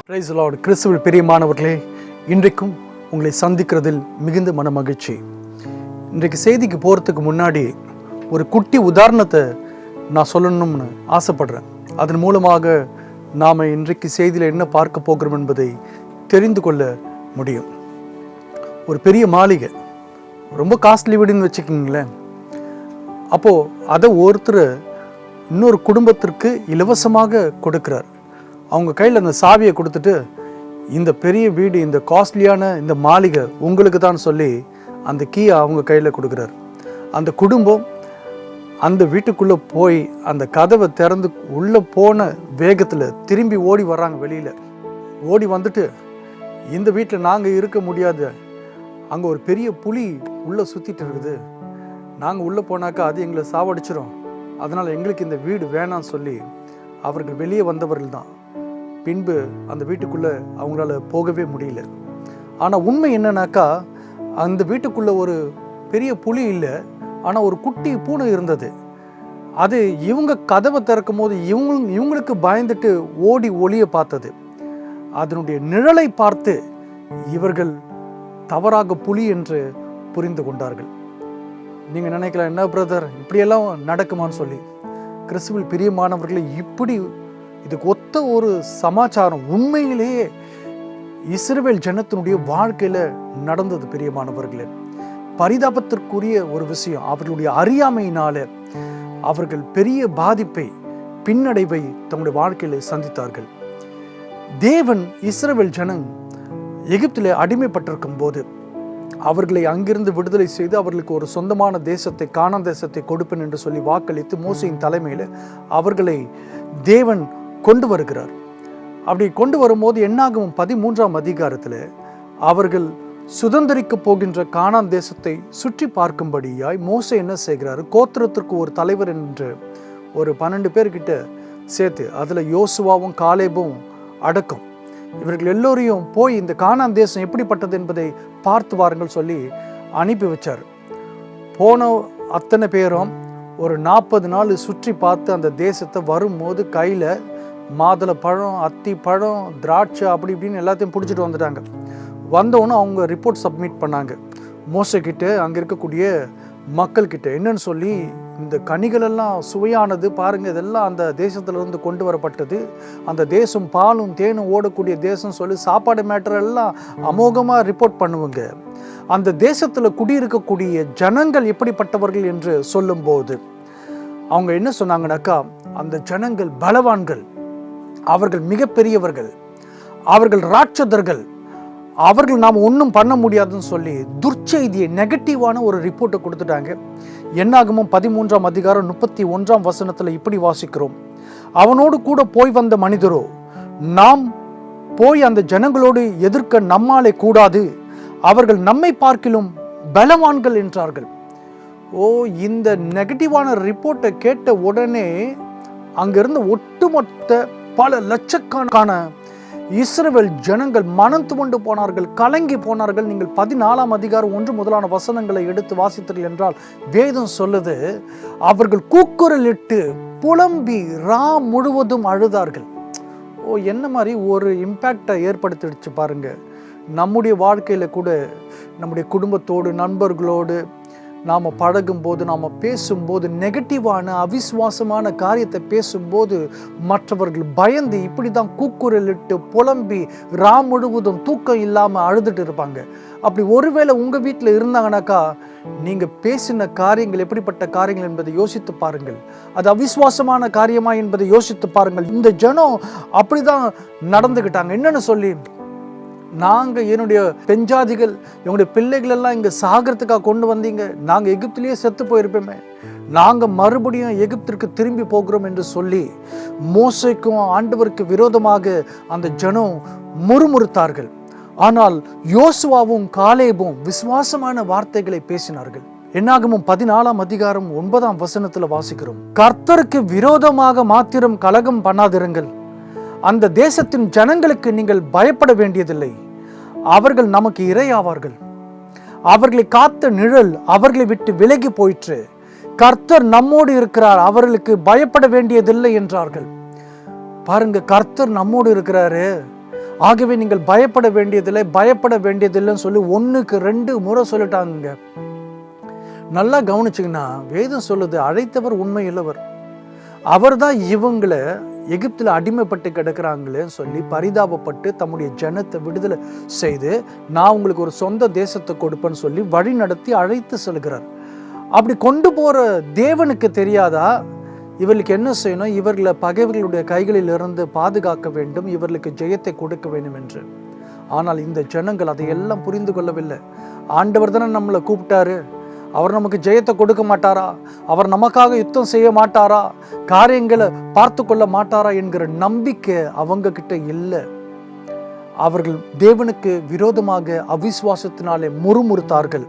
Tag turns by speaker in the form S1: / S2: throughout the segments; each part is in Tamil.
S1: Praise the Lord. கிறிஸ்துவில் பிரியமானவர்களே, இன்றைக்கும் உங்களை சந்திக்கிறதில் மிகுந்த மன மகிழ்ச்சி. இன்றைக்கு செய்திக்கு போகிறதுக்கு முன்னாடி ஒரு குட்டி உதாரணத்தை நான் சொல்லணும்னு ஆசைப்படுறேன். அதன் மூலமாக நாம் இன்றைக்கு செய்தியில் என்ன பார்க்க போகிறோம் என்பதை தெரிந்து கொள்ள முடியும். ஒரு பெரிய மாளிகை, ரொம்ப காஸ்ட்லி வீடுன்னு வச்சுக்கிங்களேன். அப்போது அதை ஒருத்தர் இன்னொரு குடும்பத்திற்கு இலவசமாக கொடுக்குறார். அவங்க கையில் அந்த சாவியை கொடுத்துட்டு, இந்த பெரிய வீடு, இந்த காஸ்ட்லியான இந்த மாளிகை உங்களுக்கு தான் சொல்லி அந்த கீயை அவங்க கையில் கொடுக்குறார். அந்த குடும்பம் அந்த வீட்டுக்குள்ளே போய் அந்த கதவை திறந்து உள்ளே போன வேகத்தில் திரும்பி ஓடி வர்றாங்க. வெளியில் ஓடி வந்துட்டு, இந்த வீட்டில் நாங்கள் இருக்க முடியாது, அங்கே ஒரு பெரிய புலி உள்ளே சுற்றிட்டு இருக்குது, நாங்கள் உள்ளே போனாக்கா அது எங்களை சாவடிச்சிடும், அதனால் எங்களுக்கு இந்த வீடு வேணான்னு சொல்லி அவர்கள் வெளியே வந்தவர்கள் தான். பின்பு அந்த வீட்டுக்குள்ளே அவங்களால போகவே முடியல. ஆனால் உண்மை என்னன்னாக்கா, அந்த வீட்டுக்குள்ளே ஒரு பெரிய புலி இல்லை, ஆனால் ஒரு குட்டி பூனை இருந்தது. அது இவங்க கதவை திறக்கும் போது இவங்களுக்கு பயந்துட்டு ஓடி ஒளிய பார்த்தது. அதனுடைய நிழலை பார்த்து இவர்கள் தவறாக புலி என்று புரிந்து கொண்டார்கள். நீங்கள் நினைக்கலாம், என்ன பிரதர் இப்படியெல்லாம் நடக்குமான்னு சொல்லி. கிறிஸ்துவில் பிரியமானவர்களை, இப்படி இதுக்கு ஒத்த ஒரு சமாச்சாரம் உண்மையிலேயே இஸ்ரவேல் ஜனத்தினுடைய வாழ்க்கையில் நடந்தது. பிரியமானவர்களே, பரிதாபத்திற்குரிய ஒரு விஷயம். அவர்களுடைய அறியாமையினால அவர்கள் பெரிய பாதிப்பை, பின்னடைவை தங்களுடைய வாழ்க்கையில் சந்தித்தார்கள். தேவன் இஸ்ரவேல் ஜனம் எகிப்தில் அடிமைப்பட்டிருக்கும் போது அவர்களை அங்கிருந்து விடுதலை செய்து அவர்களுக்கு ஒரு சொந்தமான தேசத்தை, கானான் தேசத்தை கொடுப்பேன் என்று சொல்லி வாக்களித்து மோசேயின் தலைமையில் அவர்களை தேவன் கொண்டு வருகிறார். அப்படி கொண்டு வரும்போது என்னாகும் 13ஆம் அதிகாரத்தில் அவர்கள் சுதந்திரிக்க போகின்ற கானான் தேசத்தை சுற்றி பார்க்கும்படியாய் மோசே என்ன செய்கிறார், கோத்திரத்திற்கு ஒரு தலைவர் என்று ஒரு 12 பேர்கிட்ட சேர்த்து, அதில் யோசுவாவும் காலேபும் அடக்கம், இவர்கள் எல்லோரையும் போய் இந்த கானான் தேசம் எப்படிப்பட்டது என்பதை பார்த்து வாருங்கள் சொல்லி அனுப்பி வச்சார். போன அத்தனை பேரும் ஒரு 40 நாள் சுற்றி பார்த்து அந்த தேசத்தை வரும்போது கையில் மாதுளை பழம், அத்தி பழம், திராட்சை, அப்படி இப்படின்னு எல்லாத்தையும் பிடிச்சிட்டு வந்துட்டாங்க. வந்தோன்னு அவங்க ரிப்போர்ட் சப்மிட் பண்ணாங்க மோசேக்கிட்ட, அங்கே இருக்கக்கூடிய மக்கள்கிட்ட. என்னன்னு சொல்லி, இந்த கனிகளெல்லாம் சுவையானது பாருங்கள், இதெல்லாம் அந்த தேசத்திலிருந்து கொண்டு வரப்பட்டது, அந்த தேசம் பாலும் தேனும் ஓடக்கூடிய தேசம் சொல்லி சாப்பாடு மேட்டர் எல்லாம் அமோகமாக ரிப்போர்ட் பண்ணுவாங்க. அந்த தேசத்தில் குடியிருக்கக்கூடிய ஜனங்கள் எப்படிப்பட்டவர்கள் என்று சொல்லும்போது அவங்க என்ன சொன்னாங்கன்னாக்கா, அந்த ஜனங்கள் பலவான்கள், அவர்கள் மிகப்பெரியவர்கள், அவர்கள் ராட்சதர்கள், அவர்கள் நாம் ஒன்றும் பண்ண முடியாதுன்னு சொல்லி துர்ச்செய்தியை, நெகட்டிவான ஒரு ரிப்போர்ட்டை கொடுத்துட்டாங்க. என்னாகமும் 13ஆம் அதிகாரம் 31ஆம் வசனத்தில் இப்படி வாசிக்கிறோம், அவனோடு கூட போய் வந்த மனிதரோ, நாம் போய் அந்த ஜனங்களோடு எதிர்க்க நம்மாலே கூடாது, அவர்கள் நம்மை பார்க்கிலும் பலவான்கள் என்றார்கள். ஓ, இந்த நெகட்டிவான ரிப்போர்ட்டை கேட்ட உடனே அங்கிருந்து ஒட்டுமொத்த பல லட்சக்கணக்கான இஸ்ரவேல் ஜனங்கள் மனம் துவண்டு போனார்கள், கலங்கி போனார்கள். நீங்கள் 14ஆம் அதிகாரம் 1 முதலான வசனங்களை எடுத்து வாசித்தீர்கள் என்றால் வேதம் சொல்லுது, அவர்கள் கூக்குரலிட்டு புலம்பி முழுவதும் அழுதார்கள். ஓ, என்ன மாதிரி ஒரு இம்பேக்டை ஏற்படுத்திடுச்சு பாருங்க. நம்முடைய வாழ்க்கையில் கூட, நம்முடைய குடும்பத்தோடு, நண்பர்களோடு நாம் பழகும்போது, நாம் பேசும்போது, நெகட்டிவான அவிசுவாசமான காரியத்தை பேசும்போது மற்றவர்கள் பயந்து இப்படி தான் கூக்குரலிட்டு புலம்பி முழுவதும் தூக்கம் இல்லாமல் அழுதுட்டு இருப்பாங்க. அப்படி ஒருவேளை உங்கள் வீட்டில் இருந்தாங்கனாக்கா, நீங்கள் பேசின காரியங்கள் எப்படிப்பட்ட காரியங்கள் என்பதை யோசித்து பாருங்கள். அது அவிசுவாசமான காரியமா என்பதை யோசித்து பாருங்கள். இந்த ஜனம் அப்படி தான் நடந்துக்கிட்டாங்க. என்னன்னு சொல்லி, நாங்கள் என்னுடைய பெஞ்சாதிகள், என்னுடைய பிள்ளைகள் எல்லாம் இங்கே சாகிறதுக்காக கொண்டு வந்தீங்க, நாங்கள் எகிப்திலேயே செத்து போயிருப்போமே, நாங்கள் மறுபடியும் எகிப்திற்கு திரும்பி போகிறோம் என்று சொல்லி மோசேக்கும் ஆண்டவருக்கு விரோதமாக அந்த ஜனம் முறுமுறுத்தார்கள். ஆனால் யோசுவாவும் காலேபும் விசுவாசமான வார்த்தைகளை பேசினார்கள். என்னாகமும் 14ஆம் அதிகாரம் 9ஆம் வசனத்தில் வாசிக்கிறோம், கர்த்தருக்கு விரோதமாக மாத்திரம் கலகம் பண்ணாதிருங்கள், அந்த தேசத்தின் ஜனங்களுக்கு நீங்கள் பயப்பட வேண்டியதில்லை, அவர்கள் நமக்கு இரையாவார்கள், அவர்களை காத்த நிழல் அவர்களை விட்டு விலகி போயிற்று, கர்த்தர் நம்மோடு இருக்கிறார், அவர்களுக்கு பயப்பட வேண்டியதில்லை என்றார்கள். பாருங்க, கர்த்தர் நம்மோடு இருக்கிறாரு, ஆகவே நீங்கள் பயப்பட வேண்டியதில்லைன்னு சொல்லி 1க்கு 2 முறை சொல்லிட்டாங்க. நல்லா கவனிச்சிங்கன்னா வேதம் சொல்லுது, அழைத்தவர் உண்மையுள்ளவர். அவர் தான் இவங்களை எகிப்தில் அடிமைப்பட்டு கிடக்கிறாங்களே சொல்லி பரிதாபப்பட்டு தம்முடைய ஜனத்தை விடுதலை செய்து நான் உங்களுக்கு ஒரு சொந்த தேசத்தை கொடுப்பேன்னு சொல்லி வழி நடத்தி அழைத்து செல்கிறார். அப்படி கொண்டு போகிற தேவனுக்கு தெரியாதா இவர்களுக்கு என்ன செய்யணும், இவர்களை பகைவர்களுடைய கைகளில் இருந்து பாதுகாக்க வேண்டும், இவர்களுக்கு ஜெயத்தை கொடுக்க வேண்டும் என்று. ஆனால் இந்த ஜனங்கள் அதையெல்லாம் புரிந்து கொள்ளவில்லை. ஆண்டவர் தானே நம்மளை கூப்பிட்டாரு, அவர் நமக்கு ஜெயத்தை கொடுக்க மாட்டாரா, அவர் நமக்காக யுத்தம் செய்ய மாட்டாரா, காரியங்களை பார்த்து கொள்ள மாட்டாரா என்கிற நம்பிக்கை அவங்க கிட்ட இல்லை. அவர்கள் தேவனுக்கு விரோதமாக அவிசுவாசத்தினாலே முறுமுறுத்தார்கள்.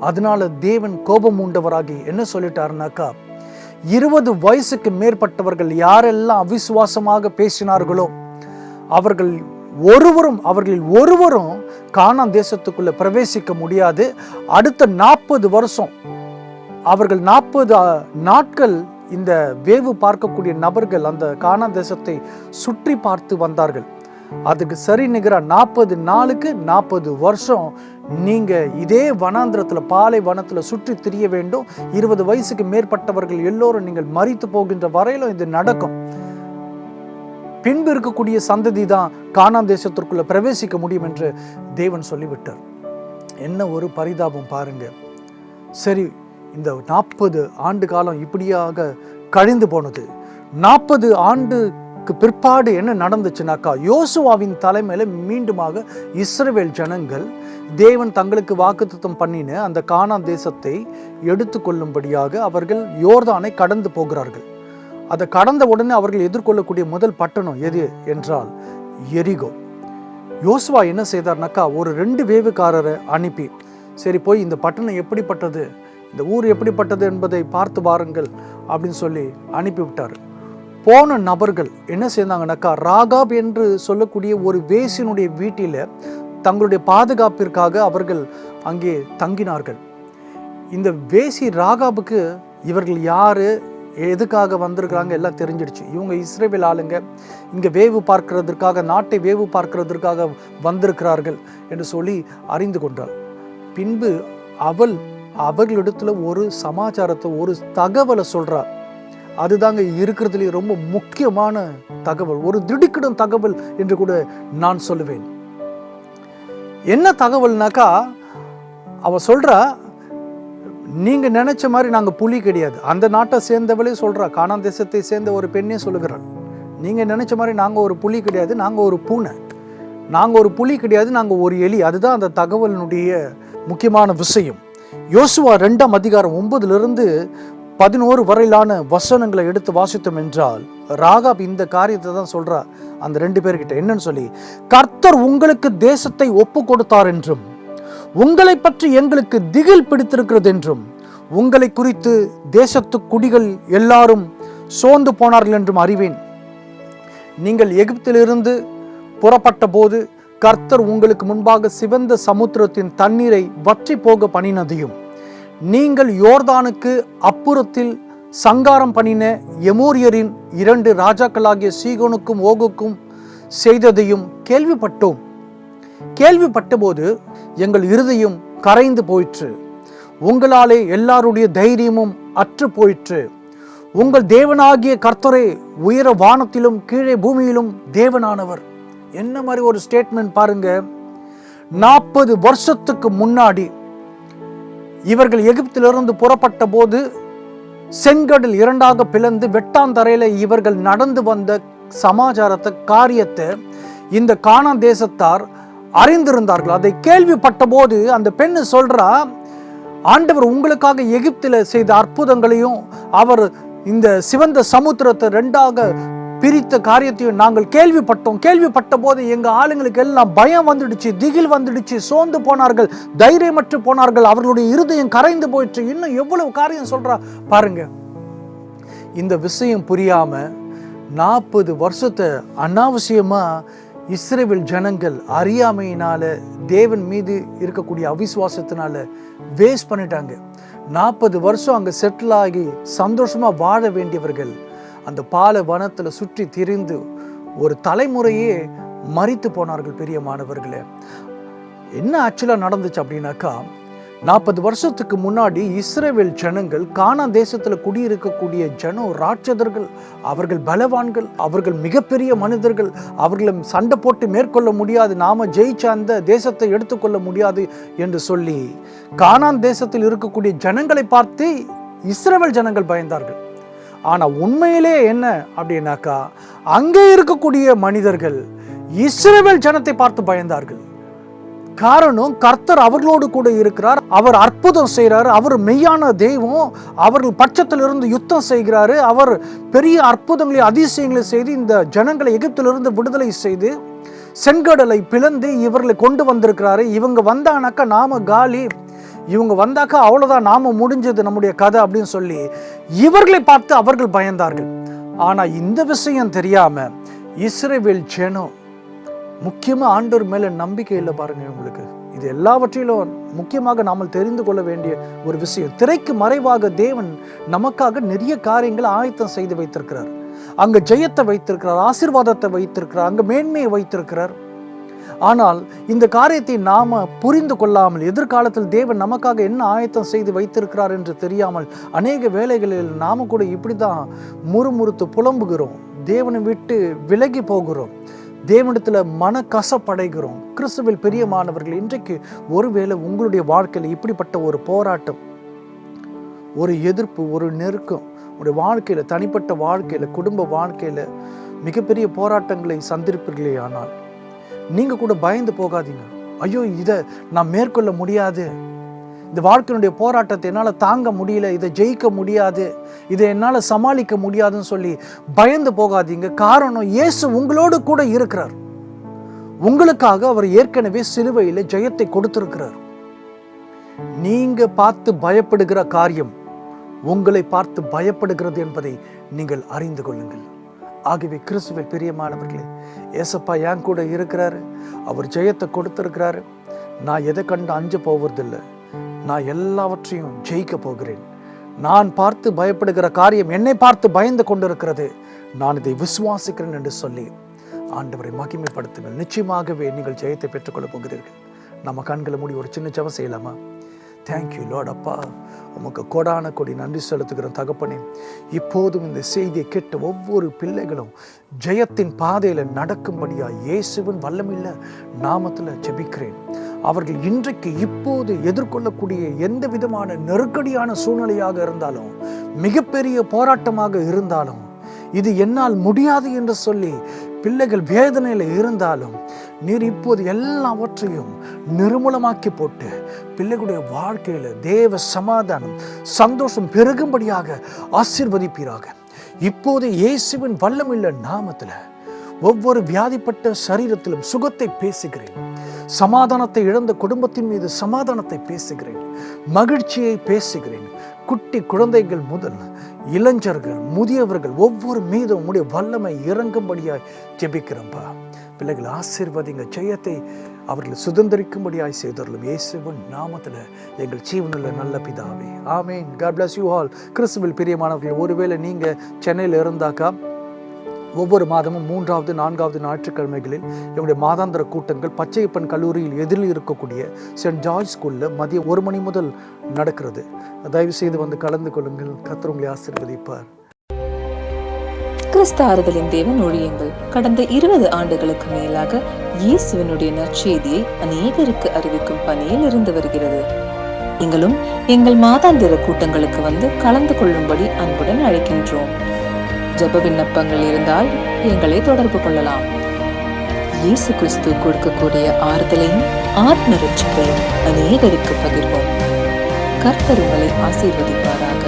S1: அதனால தேவன் கோபம் உண்டவராகி என்ன சொல்லிட்டாருனாக்கா, 20 வயசுக்கு மேற்பட்டவர்கள் யாரெல்லாம் அவிசுவாசமாக பேசினார்களோ அவர்களில் ஒருவரும் கானான் தேசத்துக்குள்ள பிரவேசிக்க முடியாது. அடுத்த 40 வருஷம் அவர்கள் 40 நாட்கள் இந்த வேவு பார்க்கக்கூடிய நபர்கள் அந்த கானான் தேசத்தை சுற்றி பார்த்து வந்தார்கள். அதுக்கு சரி நிகரா 40 நாளுக்கு 40 வருஷம் நீங்க இதே வனாந்திரத்துல பாலை வனத்துல சுற்றி திரிய வேண்டும். 20 வயசுக்கு மேற்பட்டவர்கள் எல்லோரும் நீங்கள் மரித்து போகின்ற வரையிலும் இது நடக்கும். பின்பு இருக்கக்கூடிய சந்ததி தான் கானான் தேசத்திற்குள்ள பிரவேசிக்க முடியும் என்று தேவன் சொல்லிவிட்டார். என்ன ஒரு பரிதாபம் பாருங்க. சரி, இந்த 40 ஆண்டு காலம் இப்படியாக கழிந்து போனது. 40 ஆண்டுக்கு பிற்பாடு என்ன நடந்துச்சுனாக்கா, யோசுவாவின் தலைமையில மீண்டுமாக இஸ்ரவேல் ஜனங்கள் தேவன் தங்களுக்கு வாக்குத்தத்தம் பண்ணின அந்த கானான் தேசத்தை எடுத்துக்கொள்ளும்படியாக அவர்கள் யோர்தானை கடந்து போகிறார்கள். அதை கடந்த உடனே அவர்கள் எதிர்கொள்ளக்கூடிய முதல் பட்டணம் எது என்றால் எரிகோ. யோசுவா என்ன செய்தார்னாக்கா, ஒரு 2 வேவுக்காரரை அனுப்பி, சரி போய் இந்த பட்டணம் எப்படிப்பட்டது, இந்த ஊர் எப்படிப்பட்டது என்பதை பார்த்து வாருங்கள் அப்படின்னு சொல்லி அனுப்பிவிட்டார். போன நபர்கள் என்ன செய்தாங்கனாக்கா, ராகாப் என்று சொல்லக்கூடிய ஒரு வேசினுடைய வீட்டில் தங்களுடைய பாதுகாப்பிற்காக அவர்கள் அங்கே தங்கினார்கள். இந்த வேசி ராகாபுக்கு இவர்கள் யாரு, எதுக்காக வந்திருக்கிறாங்க எல்லாம் தெரிஞ்சிடுச்சு. இவங்க இஸ்ரவேல் ஆளுங்க, இங்கே வேவு பார்க்கிறதுக்காக, நாட்டை வேவு பார்க்கிறதுக்காக வந்திருக்கிறார்கள் என்று சொல்லி அறிந்து கொண்டாள். பின்பு அவர்களிடத்துல ஒரு சமாச்சாரத்தை, ஒரு தகவலை சொல்றார். அதுதாங்க இருக்கிறதுலே ரொம்ப முக்கியமான தகவல், ஒரு திடுக்கிடும் தகவல் என்று கூட நான் சொல்லுவேன். என்ன தகவல்னாக்கா, அவ சொல்றா, நீங்க நினைச்ச மாதிரி நாங்க புலி கிடையாது. அந்த நாட்டை சேர்ந்தவளே சொல்றா, கானான் தேசத்தை சேர்ந்த ஒரு பெண்ணே சொல்லுகிறாள், நீங்க நினைச்ச மாதிரி நாங்க ஒரு புலி கிடையாது, நாங்க ஒரு பூனை, நாங்க ஒரு புலி கிடையாது, நாங்க ஒரு எலி. அதுதான் அந்த தகவலினுடைய முக்கியமான விஷயம். யோசுவா 2ஆம் அதிகாரம் 9லிருந்து 11 வரையிலான வசனங்களை எடுத்து வாசித்தோம் என்றால், ராகாப் இந்த காரியத்தை தான் சொல்றா அந்த 2 பேர்கிட்ட. என்னன்னு சொல்லி, கர்த்தர் உங்களுக்கு தேசத்தை ஒப்பு கொடுத்தார் என்றும், உங்களை பற்றி எங்களுக்கு திகில் பிடித்திருக்கிறது என்றும், உங்களை குறித்து தேசத்து குடிகள் எல்லாரும் சோர்ந்து போனார்கள் என்றும் அறிவேன். நீங்கள் எகிப்திலிருந்து புறப்பட்ட போது கர்த்தர் உங்களுக்கு முன்பாக சிவந்த சமுத்திரத்தின் தண்ணீரை வற்றி போக பண்ணினதையும், நீங்கள் யோர்தானுக்கு அப்புறத்தில் சங்காரம் பண்ணின எமோரியரின் 2 ராஜாக்களாகிய சீகோனுக்கும் ஓகுக்கும் செய்ததையும் கேள்விப்பட்டோம். கேள்விப்பட்ட போது எங்கள் இருதயம் கரைந்து போயிற்று, உங்களாலே எல்லாருடைய தைரியமும் அற்று போயிற்று. உங்கள் தேவனாகிய கர்த்தரே உயர வானத்திலும் கீழே பூமியிலும் தேவனானவர். என்ன மாதிரி ஒரு ஸ்டேட்மெண்ட் பாருங்க. 40 வருஷத்துக்கு முன்னாடி இவர்கள் எகிப்திலிருந்து புறப்பட்ட போது செங்கடல் 2ஆக பிளந்து வெட்டாந்தரையில இவர்கள் நடந்து வந்த சமாச்சாரத்தை, காரியத்தை இந்த கானான் தேசத்தார் அறிந்திருந்தார்கள். அதை கேள்விப்பட்ட போது அந்த பெண்ணு சொல்றா, ஆண்டவர் உங்களுக்காக எகிப்தில செய்த அற்புதங்களையும், அவர் இந்த சிவந்த சமுத்திரத்தை 2ஆக பிரித்த காரியத்தையும் நாங்கள் கேள்விப்பட்டோம். கேள்விப்பட்ட போது எங்க ஆளுங்களுக்கு எல்லாம் பயம் வந்துடுச்சு, திகில் வந்துடுச்சு, சோர்ந்து போனார்கள், தைரியமற்று போனார்கள், அவர்களுடைய இருதயம் கரைந்து போயிடுச்சு. இன்னும் எவ்வளவு காரியம் சொல்றா பாருங்க. இந்த விஷயம் புரியாம 40 வருஷத்தை அனாவசியமா இஸ்ரவேல் ஜனங்கள் அறியாமையினால, தேவன் மீது இருக்கக்கூடிய அவிசுவாசத்தினால வேஸ்ட் பண்ணிட்டாங்க. 40 வருஷம் அங்க செட்டில் ஆகி சந்தோஷமா வாழ வேண்டியவர்கள் அந்த பாலை வனத்துல சுற்றி திரிந்து ஒரு தலைமுறையே மரித்து போனார்கள். பிரியமானவர்களே, என்ன ஆக்சுவலாக நடந்துச்சு அப்படின்னாக்கா, 40 வருஷத்துக்கு முன்னாடி இஸ்ரவேல் ஜனங்கள் கானான் தேசத்தில் குடியிருக்கக்கூடிய ஜனம் ராட்சதர்கள், அவர்கள் பலவான்கள், அவர்கள் மிகப்பெரிய மனிதர்கள், அவர்களை சண்டை போட்டு மேற்கொள்ள முடியாது, நாம ஜெயிச்ச அந்த தேசத்தை எடுத்துக்கொள்ள முடியாது என்று சொல்லி கானான் தேசத்தில் இருக்கக்கூடிய ஜனங்களை பார்த்து இஸ்ரவேல் ஜனங்கள் பயந்தார்கள். ஆனால் உண்மையிலே என்ன அப்படின்னாக்கா, அங்கே இருக்கக்கூடிய மனிதர்கள் இஸ்ரவேல் ஜனத்தை பார்த்து பயந்தார்கள். காரணம், கர்த்தர் அவர்களோடு கூட இருக்கிறார், அவர் அற்புதம் செய்கிறார், அவர் மெய்யான தெய்வம், அவர்கள் பட்சத்திலிருந்து யுத்தம் செய்கிறாரு, அவர் பெரிய அற்புதங்களை அதிசயங்களை செய்து இந்த ஜனங்களை எகிப்திலிருந்து விடுதலை செய்து செங்கடலை பிளந்து இவர்களை கொண்டு வந்திருக்கிறாரு. இவங்க வந்தானாக்கா நாம காலி, இவங்க வந்தாக்கா அவ்வளோதான், நாம முடிஞ்சது நம்முடைய கதை அப்படின்னு சொல்லி இவர்களை பார்த்து அவர்கள் பயந்தார்கள். ஆனால் இந்த விஷயம் தெரியாம இஸ்ரவேல் ஜனம் முக்கியமாக ஆண்டவர் மேலே நம்பிக்கை இல்லை. பாருங்க, உங்களுக்கு இது எல்லாவற்றிலும் முக்கியமாக நாம் தெரிந்து கொள்ள வேண்டிய ஒரு விஷயம், திரைக்கு மறைவாக தேவன் நமக்காக நிறைய காரியங்களை ஆயத்தம் செய்து வைத்திருக்கிறார். அங்கே ஜெயத்தை வைத்திருக்கிறார், ஆசீர்வாதத்தை வைத்திருக்கிறார், அங்கே மேன்மையை வைத்திருக்கிறார். ஆனால் இந்த காரியத்தை நாம புரிந்து கொள்ளாமல், எதிர்காலத்தில் தேவன் நமக்காக என்ன ஆயத்தம் செய்து வைத்திருக்கிறார் என்று தெரியாமல் அநேக வேளைகளில் நாம கூட இப்படிதான் முறுமுறுத்து புலம்புகிறோம், தேவனை விட்டு விலகி போகிறோம், தேவனிடத்தில் மனக்கசப்படைகிறோம். கிறிஸ்துவில் பிரியமானவர்கள், இன்றைக்கு ஒருவேளை உங்களுடைய வாழ்க்கையில் இப்படிப்பட்ட ஒரு போராட்டம், ஒரு எதிர்ப்பு, ஒரு நெருக்கம் உங்களுடைய வாழ்க்கையில், தனிப்பட்ட வாழ்க்கையில், குடும்ப வாழ்க்கையில் மிகப்பெரிய போராட்டங்களை சந்திருப்பீர்களே, ஆனால் நீங்கள் கூட பயந்து போகாதீங்க. ஐயோ, இதை நான் மேற்கொள்ள முடியாது, இந்த வாழ்க்கையினுடைய போராட்டத்தை என்னால் தாங்க முடியல, இதை ஜெயிக்க முடியாது, இதை என்னால் சமாளிக்க முடியாதுன்னு சொல்லி பயந்து போகாதீங்க. காரணம், இயேசு உங்களோடு கூட இருக்கிறார். உங்களுக்காக அவர் ஏற்கனவே சிலுவையில் ஜெயத்தை கொடுத்திருக்கிறார். நீங்க பார்த்து பயப்படுகிற காரியம் உங்களை பார்த்து பயப்படுகிறது என்பதை நீங்கள் அறிந்து கொள்ளுங்கள். ஆகவே கிறிஸ்துவில் பிரியமானவர்களே, ஏசப்பா என் கூட இருக்கிறாரு, அவர் ஜெயத்தை கொடுத்திருக்கிறாரு. நான் எதை கண்டு அஞ்ச போவதில்லை, நான் எல்லாவற்றையும் ஜெயிக்க போகிறேன். நான் பார்த்து பயப்படுகிற காரியம் என்னை பார்த்து பயந்து கொண்டிருக்கிறது, நான் இதை விசுவாசிக்கிறேன் என்று சொல்லி ஆண்டவரை மகிமைப்படுத்துங்கள். நிச்சயமாகவே நீங்கள் ஜெயத்தை பெற்றுக்கொள்ள போகிறீர்கள். நம்ம கண்களை மூடி ஒரு சின்ன ஜெபம் செய்யலாமா? Thank you Lord. அப்பா, உமக்கு கோடான கொடி நன்றி செலுத்துகிற தகப்பனே, இப்போதும் இந்த செய்தியை கேட்ட ஒவ்வொரு பிள்ளைகளும் ஜெயத்தின் பாதையில் நடக்கும்படியா இயேசுவின் வல்லமையுள்ள நாமத்தில் ஜெபிக்கிறேன். அவர்கள் இன்றைக்கு இப்போது எதிர்கொள்ளக்கூடிய எந்த விதமான நெருக்கடியான சூழ்நிலையாக இருந்தாலும், மிகப்பெரிய போராட்டமாக இருந்தாலும், இது என்னால் முடியாது என்று சொல்லி பிள்ளைகள் வேதனையில் இருந்தாலும், நீர் இப்போது எல்லாவற்றையும் நிர்மூலமாக்கி போட்டு பிள்ளைகளுடைய வாழ்க்கையில் தேவ சமாதானம், சந்தோஷம் பெருகும்படியாக ஆசீர்வதிப்பீராக. இப்போது இயேசுவின் வல்லமையுள்ள நாமத்தில் ஒவ்வொரு வியாதிப்பட்ட சரீரத்திலும் சுகத்தை பேசுகிறேன். சமாதானத்தை இழந்த குடும்பத்தின் மீது சமாதானத்தை பேசுகிறேன், மகிழ்ச்சியை பேசுகிறேன். குட்டி குழந்தைகள் முதல் இளைஞர்கள், முதியவர்கள் ஒவ்வொரு மீதும் உடைய வல்லமை இறங்கும்படியாய் ஜெபிக்கிறேன்ப்பா. பிள்ளைகள் ஆசீர்வதிங்க, ஜெயத்தை அவர்கள் சுதந்திரிக்கும்படியாய் செய்தவர்களும் இயேசுவின் நாமத்தில் எங்கள் ஜீவனுள்ள நல்ல பிதாவே, ஆமேன். God bless you all. கிறிஸ்துவில் பிரியமானவர்கள், ஒருவேளை நீங்கள் சென்னையில் இருந்தாக்கா, ஒவ்வொரு மாதமும் 3வது 4வது ஞாயிற்றுக்கிழமைகளில் எங்களுடைய மாதாந்திர கூட்டங்கள் பச்சையப்பன் கல்லூரியில் எதிரில் இருக்கக்கூடிய சென்ட் ஜார்ஜ் ஸ்கூலில் மதியம் 1 மணி முதல் நடக்கிறது. தயவு செய்து வந்து கலந்து கொள்ளுங்கள். கர்த்தர் உங்களை ஆசீர்வதிப்பார்.
S2: கிறிஸ்து ஆறுதலின் தேவன் ஊழியங்கள் கடந்த 20 ஆண்டுகளுக்கு மேலாக இயேசுவினுடைய நற்செய்தியை அநேகருக்கு அறிவிக்கும் பணியில் இருந்து வருகிறது. நீங்களும் எங்கள் மாதாந்திர கூட்டங்களுக்கு வந்து கலந்து கொள்ளும்படி அன்புடன் அழைக்கின்றோம். ஜெப விண்ணப்பங்கள் இருந்தால் எங்களை தொடர்பு கொள்ளலாம். இயேசு கிறிஸ்து கொடுக்கக்கூடிய ஆறுதலையும் ஆத்ம ரட்சிப்பையும் அநேகருக்கு பகிர்வோம். கர்த்தர் உங்களை ஆசீர்வதிப்பாராக.